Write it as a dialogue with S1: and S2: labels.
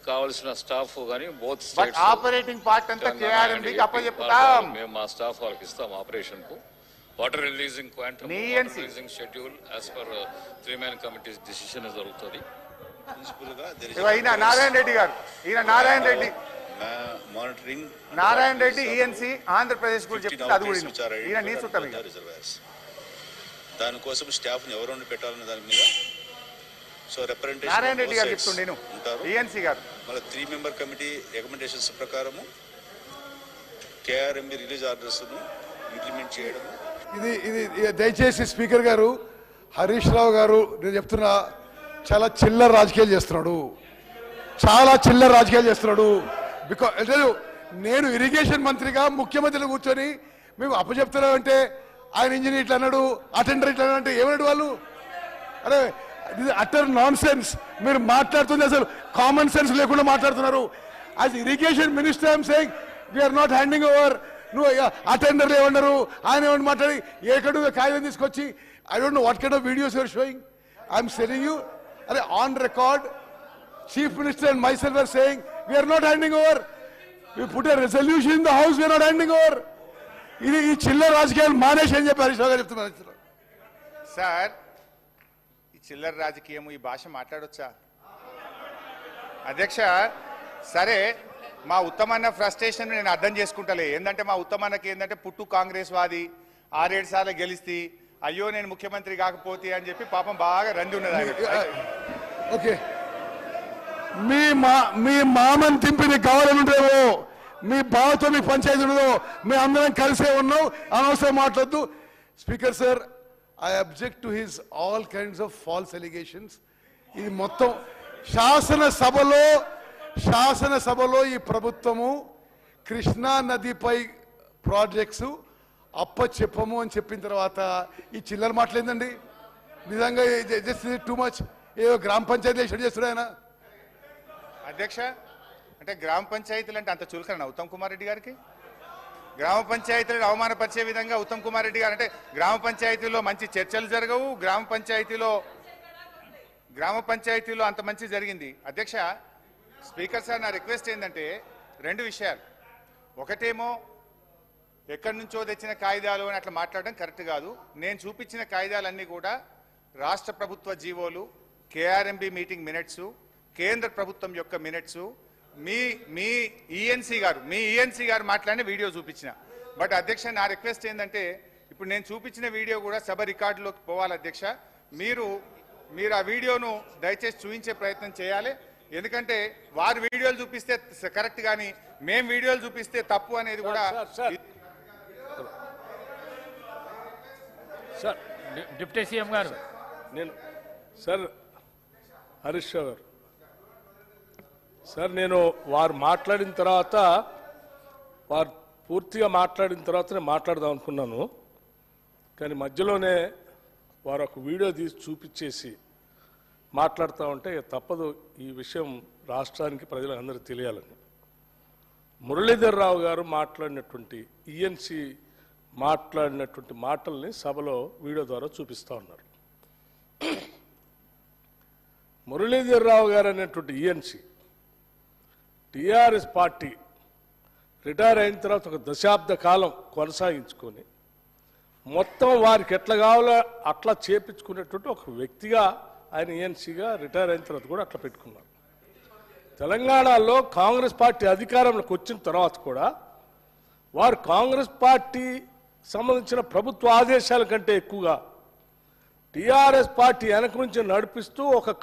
S1: కావాల్సిన స్టాఫ్ గానీ both
S2: but operating part అంతా కేఆర్ఎంబి కి అప్పచెప్తాం.
S1: మేము మా స్టాఫ్ వాళ్ళకి ఇస్తాం ఆపరేషన్ కు. Water releasing quantum releasing schedule as per 3-man committees decision జరుగుతుంది.
S2: ఈయన నారాయణ రెడ్డి గారు, ఈయన నారాయణ రెడ్డి
S3: మానిటరింగ్
S2: నారాయణ రెడ్డి ఈఎన్సీ ఆంధ్రప్రదేశ్ గురించి చెప్తే అది కూడా ఈయన నీ చుట్టాలి.
S3: దానికోసం స్టాఫ్ ని ఎవరు పెట్టాలన్న దాని మీద సో రిప్రజెంటేషన్
S2: నారాయణ రెడ్డి గారు చెప్తుండే ఈఎన్సీ గారు
S3: మళ్ళీ 3-member కమిటీ రికమెండేషన్స్ ప్రకారము కేఆర్ఎంబి రిలీజ్ ఆర్డర్స్ ను ఇంప్లిమెంట్ చేయడం.
S4: ఇది దయచేసి స్పీకర్ గారు, హరీష్ రావు గారు నేను చెప్తున్నా, చాలా చిల్లర రాజకీయాలు చేస్తున్నాడు, చాలా చిల్లర రాజకీయాలు చేస్తున్నాడు. బికాజ్ నేను ఇరిగేషన్ మంత్రిగా ముఖ్యమంత్రిని కూర్చొని మేము అప్పచెప్తున్నామంటే ఆయన ఇంజనీర్ ఇట్లా అన్నాడు, అటెండర్ ఇట్లా అంటే ఏమన్నాడు వాళ్ళు? అరే ఇది అటర్ నాన్ సెన్స్. మీరు మాట్లాడుతుంది అసలు కామన్ సెన్స్ లేకుండా మాట్లాడుతున్నారు. As irrigation minister I'm saying we're not handing over. నువ్వు అటెండర్లు ఏమన్నారు, ఆయన ఏమన్నా మాట్లాడి ఏకడు కాగితం తీసుకొచ్చి I don't know what kind of videos you're showing. I'm saying you are on record chief minister and myself are saying we're not handing over. We put a resolution in the house, we are not handing over. ఇది ఈ చిల్లర రాజకీయాలు మానేసి అని చెప్పి హరీష్ రావు గారు చెప్తున్నారు.
S2: Sir ఈ చిల్లర రాజకీయం ఈ భాష మాట్లాడొచ్చా అధ్యక్ష? సరే మా ఉత్తమన్న ఫ్రస్ట్రేషన్ నేను అర్థం చేసుకుంటలే. ఏంటంటే మా ఉత్తమన్నకి ఏంటంటే పుట్టు కాంగ్రెస్ వాది 6-7 సార్లు గెలిస్తే అయ్యో నేను ముఖ్యమంత్రి కాకపోతే అని చెప్పి పాపం బాగా రండి ఉన్నది.
S4: ఓకే మీ మామని తింపి నీకు కావాలని ఉంటావో, మీ బావతో మీ పంచాయతీ ఉండదో, మీ అందరం కలిసే ఉన్నాం, అనవసరం మాట్లాడద్దు. Speaker sir, I object to his all kinds of false allegations. ఇది మొత్తం శాసనసభలో ఈ ప్రభుత్వము కృష్ణా నదిపై ప్రాజెక్ట్స్ అప్పచెప్పము అని చెప్పిన తర్వాత ఈ చిల్లర మాటలేందండి? నిజంగా టూ మచ్. ఏదో గ్రామ పంచాయతీ చేస్తున్నాడు ఆయన.
S2: అధ్యక్ష అంటే గ్రామ పంచాయతీలు అంటే అంత చులకన ఉత్తమ్ కుమార్ రెడ్డి గారికి? గ్రామ పంచాయతీలను అవమానపరిచే విధంగా ఉత్తమ్ కుమార్ రెడ్డి గారు అంటే గ్రామ పంచాయతీలో మంచి చర్చలు జరగవు, గ్రామ పంచాయతీలో అంత మంచి జరిగింది. అధ్యక్ష స్పీకర్ సార్, నా రిక్వెస్ట్ ఏంటంటే 2 విషయాలు. ఒకటేమో ఎక్కడి నుంచో తెచ్చిన కాగితాలు అని అట్లా మాట్లాడడం కరెక్ట్ కాదు. నేను చూపించిన కాగితాలన్నీ కూడా రాష్ట్ర ప్రభుత్వ జీవోలు, కేఆర్ఎంబి మీటింగ్ మినిట్స్, కేంద్ర ప్రభుత్వం యొక్క మినిట్స్, మీ ఈఎన్సీ గారు మాట్లాడిన వీడియో చూపించిన. బట్ అధ్యక్ష నా రిక్వెస్ట్ ఏంటంటే ఇప్పుడు నేను చూపించిన వీడియో కూడా సభ రికార్డులోకి పోవాలి అధ్యక్ష. మీరు ఆ వీడియోను దయచేసి చూపించే ప్రయత్నం చేయాలి. ఎందుకంటే వారు వీడియోలు చూపిస్తే కరెక్ట్ కానీ మేము వీడియోలు చూపిస్తే తప్పు అనేది కూడా.
S5: సార్ డిప్యూటీ సీఎం గారు,
S6: నేను సార్ హరీష్ రావు గారు సార్, నేను వారు మాట్లాడిన తర్వాత వారు పూర్తిగా మాట్లాడిన తర్వాత నేను మాట్లాడదాం అనుకున్నాను. కానీ మధ్యలోనే వారు ఒక వీడియో తీసి చూపించేసి మాట్లాడుతూ ఉంటే తప్పదు ఈ విషయం రాష్ట్రానికి ప్రజలందరూ తెలియాలని. మురళీధర్ రావు గారు మాట్లాడినటువంటి ఈఎన్సీ మాట్లాడినటువంటి మాటల్ని సభలో వీడియో ద్వారా చూపిస్తూ ఉన్నారు. మురళీధర్ రావు గారు అనేటువంటి ఈఎన్సీ టీఆర్ఎస్ పార్టీ రిటైర్ అయిన తర్వాత ఒక దశాబ్ద కాలం కొనసాగించుకొని మొత్తం వారికి ఎట్లా కావాలో అట్లా చేపించుకునేటువంటి ఒక వ్యక్తిగా ఆయన ఈఎన్సీగా రిటైర్ అయిన తర్వాత కూడా అట్లా పెట్టుకున్నారు. తెలంగాణలో కాంగ్రెస్ పార్టీ అధికారంలోకి వచ్చిన తర్వాత కూడా వారు కాంగ్రెస్ పార్టీ సంబంధించిన ప్రభుత్వ ఆదేశాల కంటే ఎక్కువగా టీఆర్ఎస్ పార్టీ వెనక నుంచి నడిపిస్తూ ఒక